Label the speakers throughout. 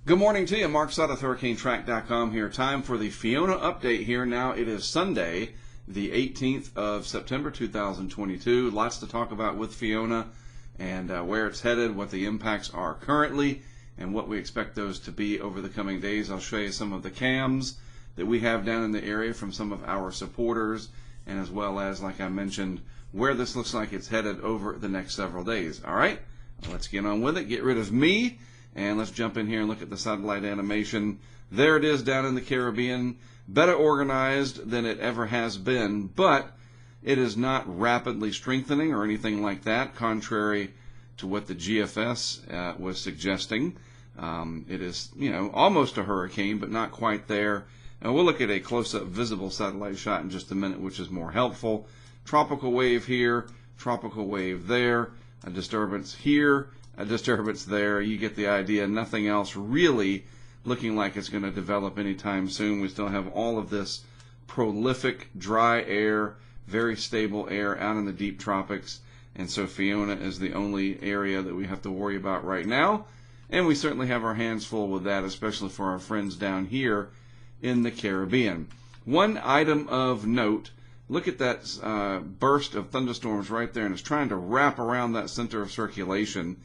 Speaker 1: Good morning to you. Mark Suttoth, HurricaneTrack.com here. Time for the Fiona update here. Now it is Sunday, the 18th of September 2022. Lots to talk about with Fiona and where it's headed, what the impacts are currently, and what we expect those to be over the coming days. I'll show you some of the cams that we have down in the area from some of our supporters, and as well as, like I mentioned, where this looks like it's headed over the next several days. All right, let's get on with it. Get rid of me. And let's jump in here and look at the satellite animation. There it is down in the Caribbean. Better organized than it ever has been, but it is not rapidly strengthening or anything like that, contrary to what the GFS was suggesting. It is, almost a hurricane, but not quite there. And we'll look at a close-up visible satellite shot in just a minute, which is more helpful. Tropical wave here, tropical wave there, a disturbance here, a disturbance there. You get the idea. Nothing else really looking like it's going to develop anytime soon. We still have all of this prolific, dry air, very stable air out in the deep tropics. And so Fiona is the only area that we have to worry about right now. And we certainly have our hands full with that, especially for our friends down here in the Caribbean. One item of note, look at that burst of thunderstorms right there, and it's trying to wrap around that center of circulation.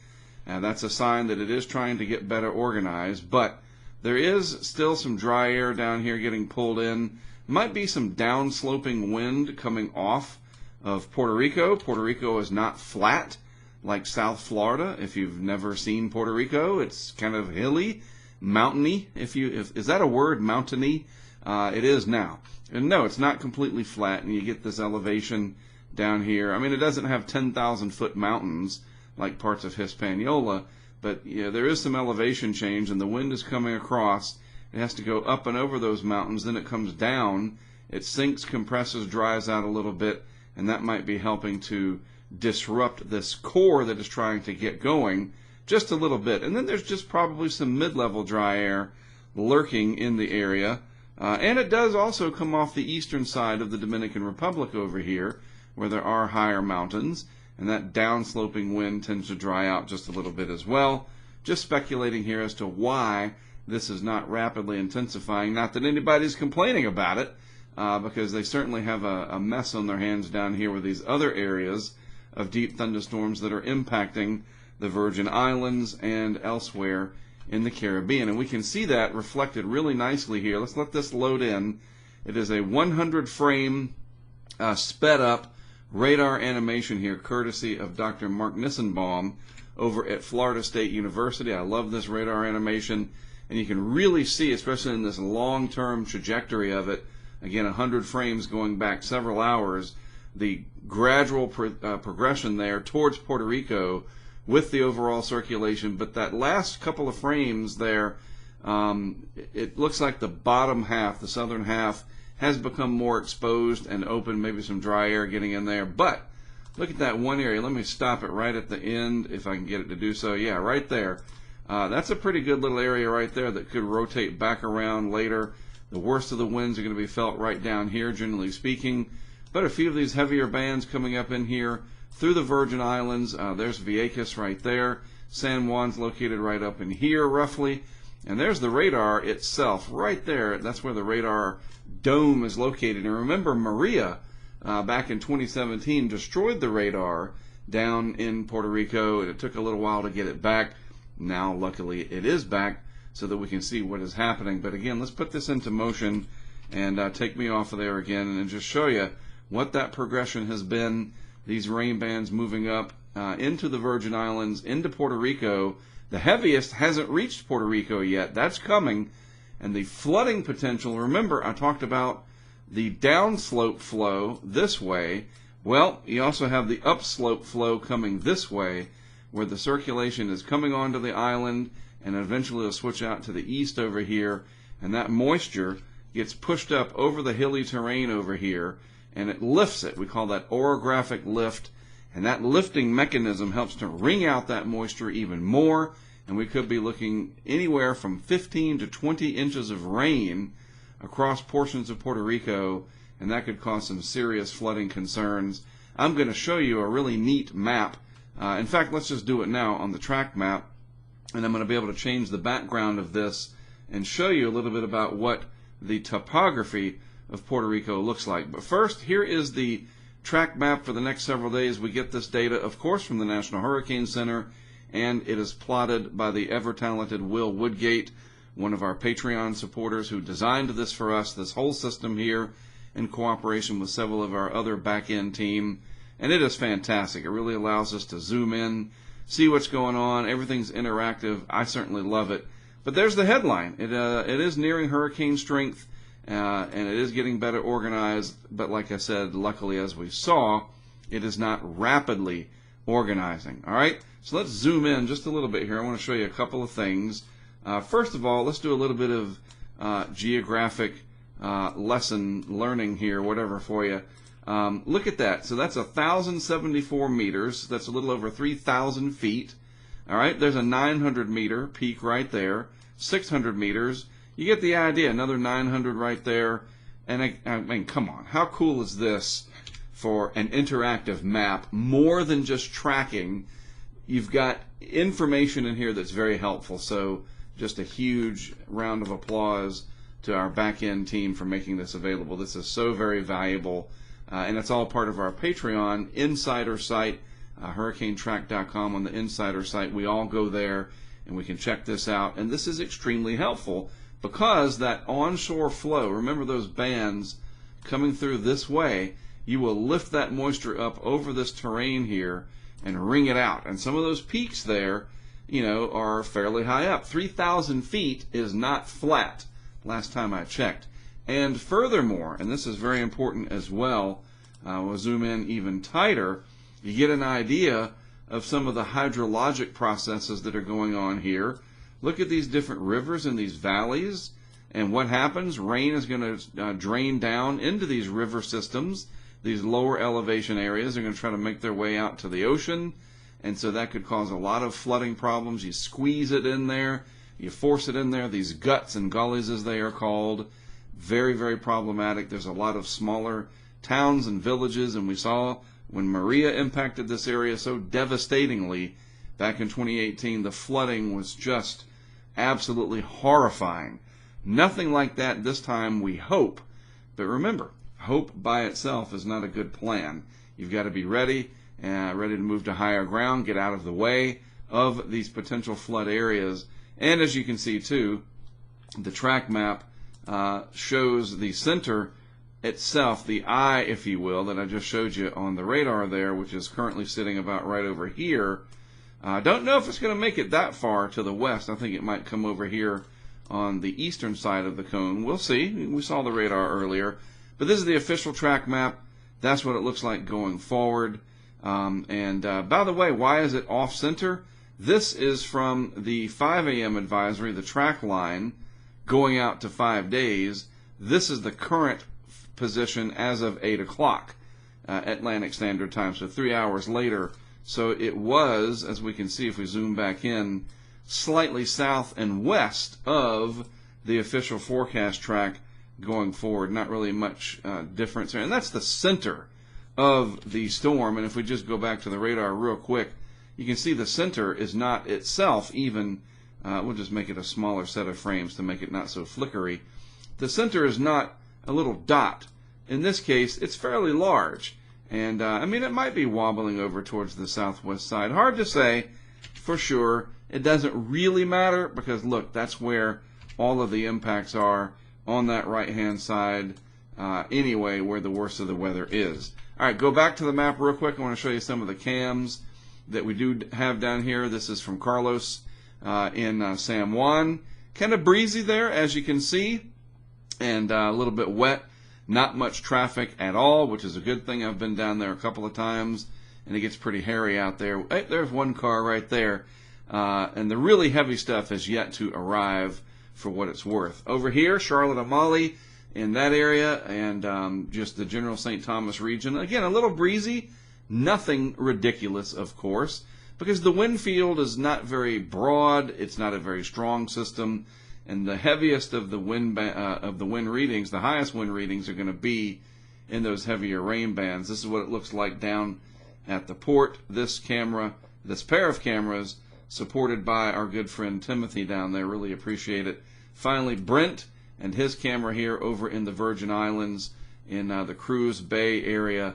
Speaker 1: And that's a sign that it is trying to get better organized, but there is still some dry air down here getting pulled in. Might be some downsloping wind coming off of Puerto Rico. Puerto Rico is not flat like South Florida. If you've never seen Puerto Rico, it's kind of hilly, mountainy. Is that a word, mountainy? It is now. And no, it's not completely flat, and you get this elevation down here. I mean, it doesn't have 10,000-foot mountains like parts of Hispaniola, but there is some elevation change, and the wind is coming across. It has to go up and over those mountains, then it comes down, it sinks, compresses, dries out a little bit, and that might be helping to disrupt this core that is trying to get going just a little bit. And then there's just probably some mid-level dry air lurking in the area, and it does also come off the eastern side of the Dominican Republic over here, where there are higher mountains. And that downsloping wind tends to dry out just a little bit as well. Just speculating here as to why this is not rapidly intensifying. Not that anybody's complaining about it, because they certainly have a mess on their hands down here with these other areas of deep thunderstorms that are impacting the Virgin Islands and elsewhere in the Caribbean. And we can see that reflected really nicely here. Let's let this load in. It is a 100-frame sped up radar animation here, courtesy of Dr. Mark Nissenbaum over at Florida State University. I love this radar animation, and you can really see, especially in this long-term trajectory of it, again, 100 frames going back several hours, the gradual progression there towards Puerto Rico with the overall circulation. But that last couple of frames there, it looks like the bottom half, the southern half, has become more exposed and open, maybe some dry air getting in there. But look at that one area. Let me stop it right at the end if I can get it to do so. Yeah, right there. That's a pretty good little area right there that could rotate back around later. The worst of the winds are going to be felt right down here, generally speaking. But a few of these heavier bands coming up in here through the Virgin Islands. There's Vieques right there. San Juan's located right up in here, roughly. And there's the radar itself right there. That's where the radar dome is located. And remember, Maria, back in 2017, destroyed the radar down in Puerto Rico, and it took a little while to get it back. Now, luckily, it is back so that we can see what is happening. But again, let's put this into motion and take me off of there again and just show you what that progression has been. These rain bands moving up into the Virgin Islands, into Puerto Rico. The heaviest hasn't reached Puerto Rico yet. That's coming. And the flooding potential, remember I talked about the downslope flow this way. Well, you also have the upslope flow coming this way, where the circulation is coming onto the island, and eventually it'll switch out to the east over here, and that moisture gets pushed up over the hilly terrain over here, and it lifts it. We call that orographic lift, and that lifting mechanism helps to wring out that moisture even more, and we could be looking anywhere from 15 to 20 inches of rain across portions of Puerto Rico, and that could cause some serious flooding concerns. I'm going to show you a really neat map. In fact, let's just do it now on the track map. and I'm going to be able to change the background of this and show you a little bit about what the topography of Puerto Rico looks like. But first, here is the track map for the next several days. We get this data, of course, from the National Hurricane Center, and it is plotted by the ever-talented Will Woodgate, one of our Patreon supporters who designed this for us, this whole system here, in cooperation with several of our other back-end team. And it is fantastic. It really allows us to zoom in, see what's going on. Everything's interactive. I certainly love it. But there's the headline. It is nearing hurricane strength, and it is getting better organized. But like I said, luckily, as we saw, it is not rapidly organizing. All right? So let's zoom in just a little bit here. I want to show you a couple of things. First of all, let's do a little bit of geographic lesson learning here, whatever for you. Look at that. So that's 1,074 meters. That's a little over 3,000 feet. All right, there's a 900 meter peak right there. 600 meters. You get the idea. Another 900 right there. And I mean, come on. How cool is this for an interactive map? More than just tracking. You've got information in here that's very helpful. So just a huge round of applause to our back-end team for making this available. This is so very valuable. And it's all part of our Patreon insider site, HurricaneTrack.com. On the insider site, we all go there and we can check this out. And this is extremely helpful because that onshore flow, remember those bands coming through this way, you will lift that moisture up over this terrain here and wring it out. And some of those peaks there, you know, are fairly high up. 3,000 feet is not flat, last time I checked. And furthermore, and this is very important as well, we'll zoom in even tighter, you get an idea of some of the hydrologic processes that are going on here. Look at these different rivers and these valleys, and what happens? Rain is going to drain down into these river systems. These lower elevation areas are going to try to make their way out to the ocean, and so that could cause a lot of flooding problems. You squeeze it in there, you force it in there, these guts and gullies as they are called. Very, very problematic. There's a lot of smaller towns and villages, and we saw when Maria impacted this area so devastatingly back in 2018, the flooding was just absolutely horrifying. Nothing like that this time, we hope. But remember, hope by itself is not a good plan. You've got to be ready to move to higher ground, get out of the way of these potential flood areas. And as you can see too, the track map shows the center itself, the eye, if you will, that I just showed you on the radar there, which is currently sitting about right over here. I don't know if it's going to make it that far to the west. I think it might come over here on the eastern side of the cone. We'll see. We saw the radar earlier. But this is the official track map. That's what it looks like going forward. By the way, why is it off-center? This is from the 5 a.m. advisory, the track line, going out to 5 days. This is the current position as of 8 o'clock Atlantic Standard Time, so 3 hours later. So it was, as we can see if we zoom back in, slightly south and west of the official forecast track going forward. Not really much difference there. And that's the center of the storm. And if we just go back to the radar real quick, you can see the center is not itself even, we'll just make it a smaller set of frames to make it not so flickery. The center is not a little dot. In this case, it's fairly large. And, I mean, it might be wobbling over towards the southwest side. Hard to say for sure. It doesn't really matter because, look, that's where all of the impacts are on that right-hand side anyway, where the worst of the weather is. All right, go back to the map real quick. I want to show you some of the cams that we do have down here. This is from Carlos in San Juan. Kind of breezy there, as you can see, and a little bit wet. Not much traffic at all, which is a good thing. I've been down there a couple of times, and it gets pretty hairy out there. Hey, there's one car right there. And the really heavy stuff has yet to arrive for what it's worth. Over here, Charlotte Amalie in that area, and just the general St. Thomas region. Again, a little breezy. Nothing ridiculous, of course, because the wind field is not very broad. It's not a very strong system. And the heaviest of the wind readings, the highest wind readings, are going to be in those heavier rain bands. This is what it looks like down at the port. This pair of cameras supported by our good friend Timothy down there. Really appreciate it. Finally, Brent and his camera here over in the Virgin Islands in the Cruz Bay area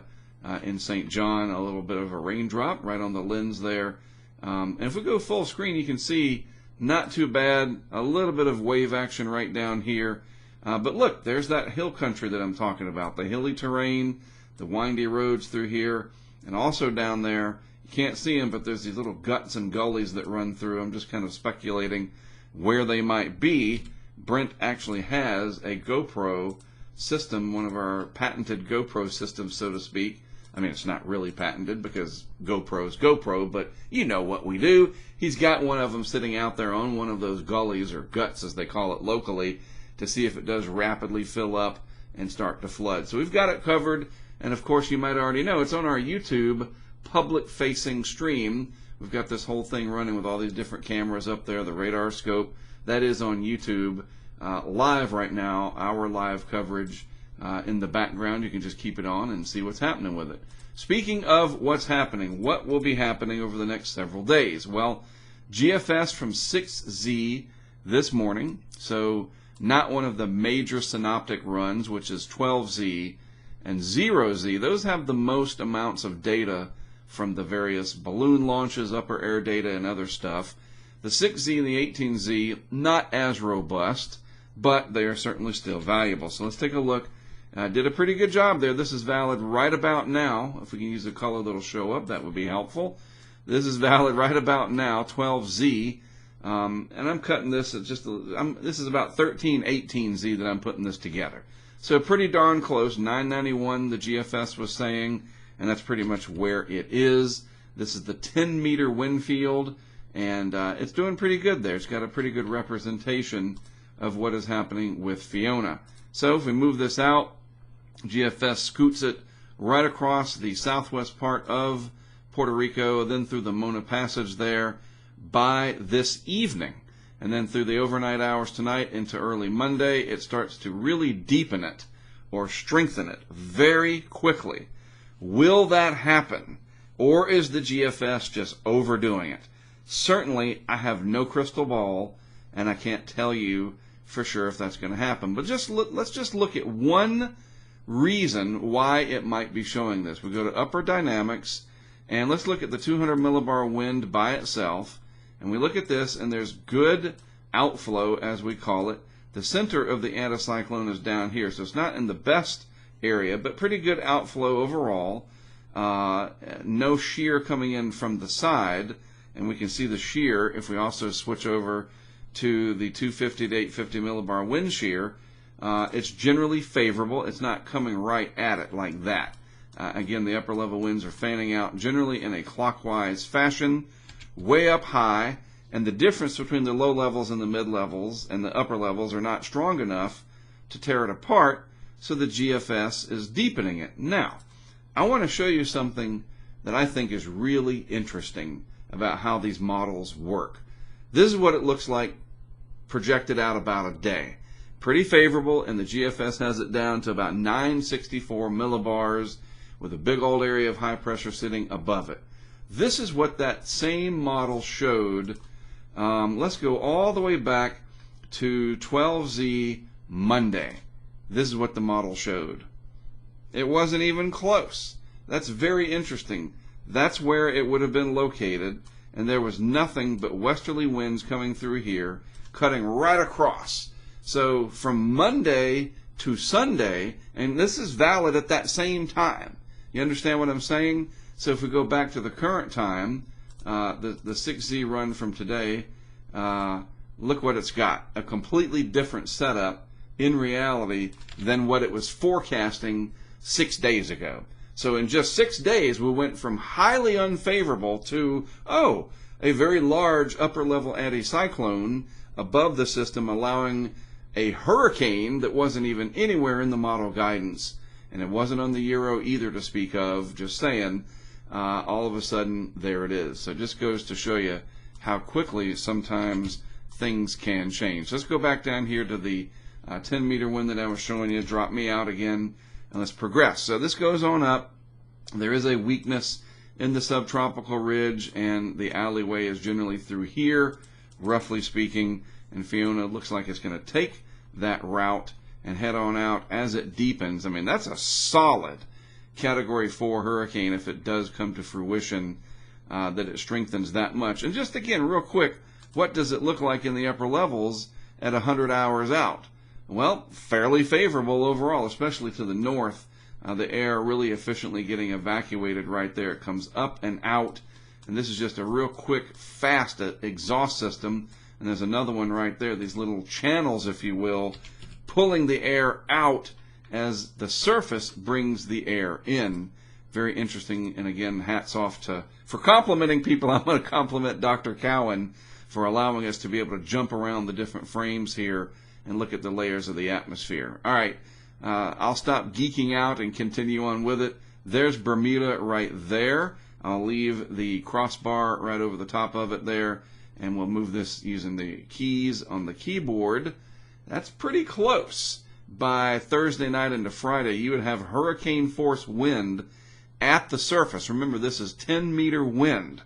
Speaker 1: in St. John. A little bit of a raindrop right on the lens there. And if we go full screen, you can see not too bad. A little bit of wave action right down here. But look, there's that hill country that I'm talking about. The hilly terrain, the windy roads through here, and also down there. You can't see them, but there's these little guts and gullies that run through. I'm just kind of speculating where they might be. Brent actually has a GoPro system, one of our patented GoPro systems, so to speak. I mean, it's not really patented because GoPro's GoPro, but you know what we do. He's got one of them sitting out there on one of those gullies, or guts as they call it locally, to see if it does rapidly fill up and start to flood. So we've got it covered, and of course you might already know it's on our YouTube public-facing stream. We've got this whole thing running with all these different cameras up there, the radar scope. That is on YouTube live right now, our live coverage in the background. You can just keep it on and see what's happening with it. Speaking of what's happening, what will be happening over the next several days? Well, GFS from 6Z this morning, so not one of the major synoptic runs, which is 12Z and 0Z. Those have the most amounts of data from the various balloon launches, upper air data, and other stuff. The 6Z and the 18Z, not as robust, but they are certainly still valuable. So let's take a look. I did a pretty good job there. This is valid right about now. If we can use a color that'll show up, that would be helpful. This is valid right about now, 12Z. And I'm cutting this at this is about 1318Z that I'm putting this together. So pretty darn close. 991 the GFS was saying, and that's pretty much where it is. This is the 10-meter wind field, and it's doing pretty good there. It's got a pretty good representation of what is happening with Fiona. So if we move this out, GFS scoots it right across the southwest part of Puerto Rico, then through the Mona Passage there by this evening. And then through the overnight hours tonight into early Monday, it starts to really deepen it or strengthen it very quickly. Will that happen? Or is the GFS just overdoing it? Certainly, I have no crystal ball, and I can't tell you for sure if that's going to happen. But let's just look at one reason why it might be showing this. We go to upper dynamics, and let's look at the 200 millibar wind by itself. And we look at this, and there's good outflow, as we call it. The center of the anticyclone is down here, so it's not in the best area, but pretty good outflow overall. No shear coming in from the side, and we can see the shear if we also switch over to the 250 to 850 millibar wind shear. It's generally favorable. It's not coming right at it like that. Again, the upper level winds are fanning out generally in a clockwise fashion, way up high, and the difference between the low levels and the mid levels and the upper levels are not strong enough to tear it apart, so the GFS is deepening it. Now, I want to show you something that I think is really interesting about how these models work. This is what it looks like projected out about a day. Pretty favorable, and the GFS has it down to about 964 millibars with a big old area of high pressure sitting above it. This is what that same model showed. Let's go all the way back to 12Z Monday. This is what the model showed. It wasn't even close. That's very interesting. That's where it would have been located, and there was nothing but westerly winds coming through here, cutting right across. So from Monday to Sunday, and this is valid at that same time. You understand what I'm saying? So if we go back to the current time, the 6Z run from today, look what it's got. A completely different setup in reality than what it was forecasting 6 days ago. So in just 6 days, we went from highly unfavorable to, a very large upper level anticyclone above the system, allowing a hurricane that wasn't even anywhere in the model guidance, and it wasn't on the Euro either to speak of, just saying, all of a sudden there it is. So it just goes to show you how quickly sometimes things can change. Let's go back down here to the 10 meter wind that I was showing you. Drop me out again, and let's progress. So this goes on up. There is a weakness in the subtropical ridge, and the alleyway is generally through here, roughly speaking. And Fiona looks like it's going to take that route and head on out as it deepens. I mean, that's a solid Category 4 hurricane if it does come to fruition, that it strengthens that much. And just again, real quick, what does it look like in the upper levels at 100 hours out? Well, fairly favorable overall, especially to the north. The air really efficiently getting evacuated right there. It comes up and out, and this is just a real quick, fast exhaust system. And there's another one right there, these little channels, if you will, pulling the air out as the surface brings the air in. Very interesting, and again, hats off for complimenting people. I'm going to compliment Dr. Cowan for allowing us to be able to jump around the different frames here and look at the layers of the atmosphere. All right, I'll stop geeking out and continue on with it. There's Bermuda right there. I'll leave the crossbar right over the top of it there, and we'll move this using the keys on the keyboard. That's pretty close. By Thursday night into Friday, you would have hurricane force wind at the surface. Remember, this is 10-meter wind.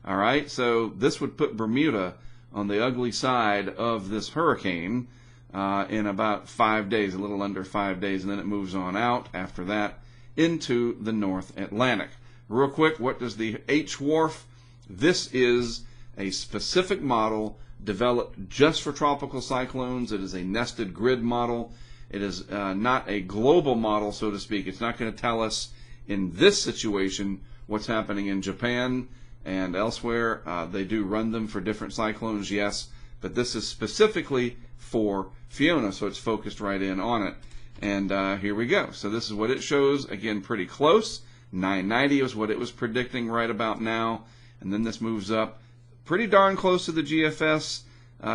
Speaker 1: All right, so this would put Bermuda on the ugly side of this hurricane in about 5 days, a little under 5 days, and then it moves on out after that into the North Atlantic. Real quick, what does the H-WRF? This is a specific model developed just for tropical cyclones. It is a nested grid model. It is not a global model, so to speak. It's not going to tell us in this situation what's happening in Japan and elsewhere. They do run them for different cyclones, yes, but this is specifically for Fiona, so it's focused right in on it. And here we go. So this is what it shows. Again, pretty close. 990 is what it was predicting right about now. And then this moves up pretty darn close to the GFS,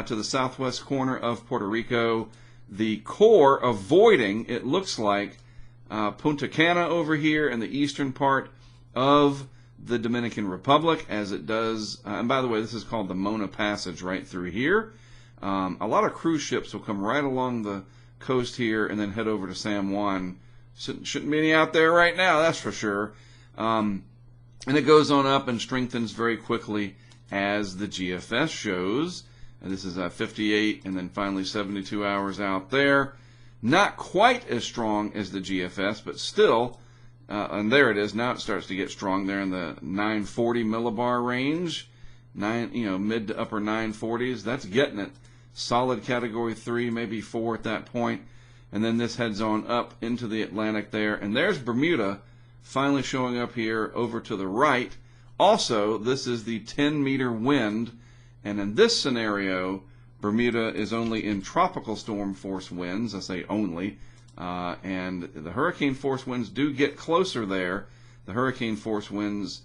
Speaker 1: to the southwest corner of Puerto Rico. The core avoiding, it looks like, Punta Cana over here in the eastern part of the Dominican Republic, as it does. And by the way, this is called the Mona Passage right through here. A lot of cruise ships will come right along the coast here and then head over to San Juan. Shouldn't be any out there right now, that's for sure. And it goes on up and strengthens very quickly as the GFS shows. And this is 58 and then finally 72 hours out there. Not quite as strong as the GFS, but still, and there it is. Now it starts to get strong there in the 940 millibar range. Mid to upper 940s. That's getting it. Solid Category 3, maybe 4 at that point. And then this heads on up into the Atlantic there. And there's Bermuda finally showing up here over to the right. Also, this is the 10-meter wind. And in this scenario, Bermuda is only in tropical storm force winds. I say only. And the hurricane force winds do get closer there. The hurricane force winds,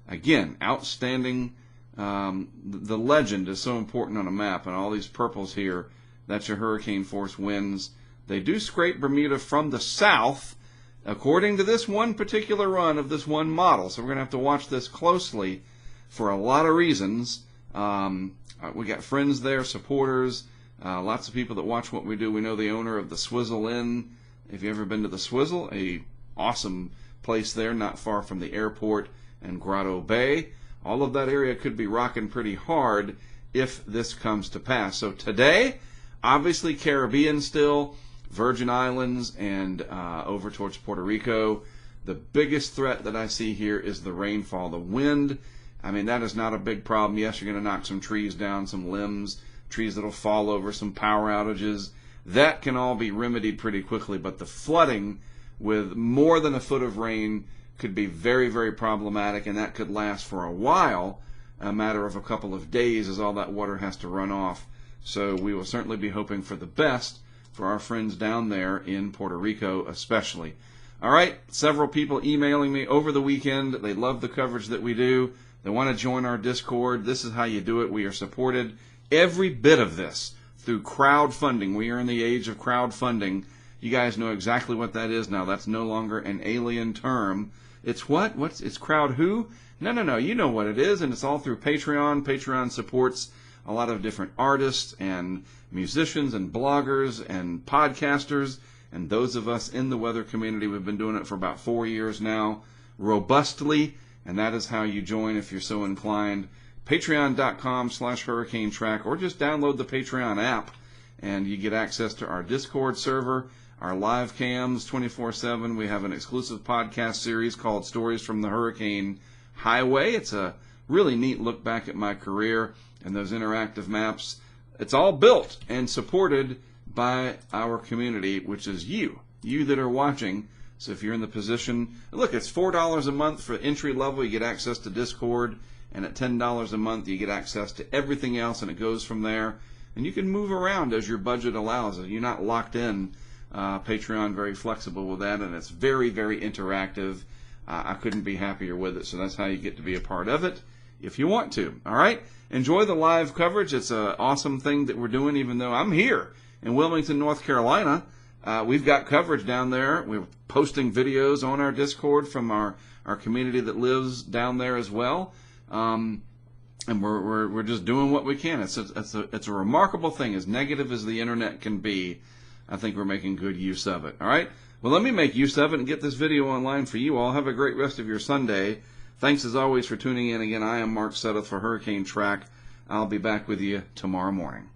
Speaker 1: again, outstanding. The legend is so important on a map, and all these purples here, that's your hurricane force winds. They do scrape Bermuda from the south, according to this one particular run of this one model. So we're going to have to watch this closely for a lot of reasons. We got friends there, supporters, lots of people that watch what we do. We know the owner of the Swizzle Inn. If you've ever been to the Swizzle, a awesome place there, not far from the airport and Grotto Bay. All of that area could be rocking pretty hard if this comes to pass. So today, obviously Caribbean still, Virgin Islands, and over towards Puerto Rico. The biggest threat that I see here is the rainfall, the wind. I mean, that is not a big problem. Yes, you're going to knock some trees down, some limbs, trees that'll fall over, some power outages. That can all be remedied pretty quickly, but the flooding with more than a foot of rain could be very, very problematic, and that could last for a while, a matter of a couple of days as all that water has to run off. So we will certainly be hoping for the best for our friends down there in Puerto Rico especially. All right, several people emailing me over the weekend. They love the coverage that we do. They want to join our Discord. This is how you do it. We are supported every bit of this through crowdfunding. We are in the age of crowdfunding. You guys know exactly what that is now. That's no longer an alien term. It's what? It's crowd who? No. You know what it is, and it's all through Patreon. Patreon supports a lot of different artists and musicians and bloggers and podcasters, and those of us in the weather community. We've been doing it for about 4 years now, robustly, and that is how you join if you're so inclined. Patreon.com/HurricaneTrack, or just download the Patreon app, and you get access to our Discord server, our live cams 24/7. We have an exclusive podcast series called Stories from the Hurricane Highway. It's a really neat look back at my career and those interactive maps. It's all built and supported by our community, which is you that are watching. So if you're in the position, look, it's $4 a month for entry level. You get access to Discord, and at $10 a month, you get access to everything else, and it goes from there. And you can move around as your budget allows. You're not locked in. Patreon, very flexible with that, and it's very, very interactive. I couldn't be happier with it. So that's how you get to be a part of it if you want to. All right? Enjoy the live coverage. It's an awesome thing that we're doing, even though I'm here in Wilmington, North Carolina. We've got coverage down there. We're posting videos on our Discord from our community that lives down there as well. And we're just doing what we can. It's a remarkable thing. As negative as the internet can be, I think we're making good use of it. All right? Well, let me make use of it and get this video online for you all. Have a great rest of your Sunday. Thanks as always for tuning in. Again, I am Mark Sudduth for Hurricane Track. I'll be back with you tomorrow morning.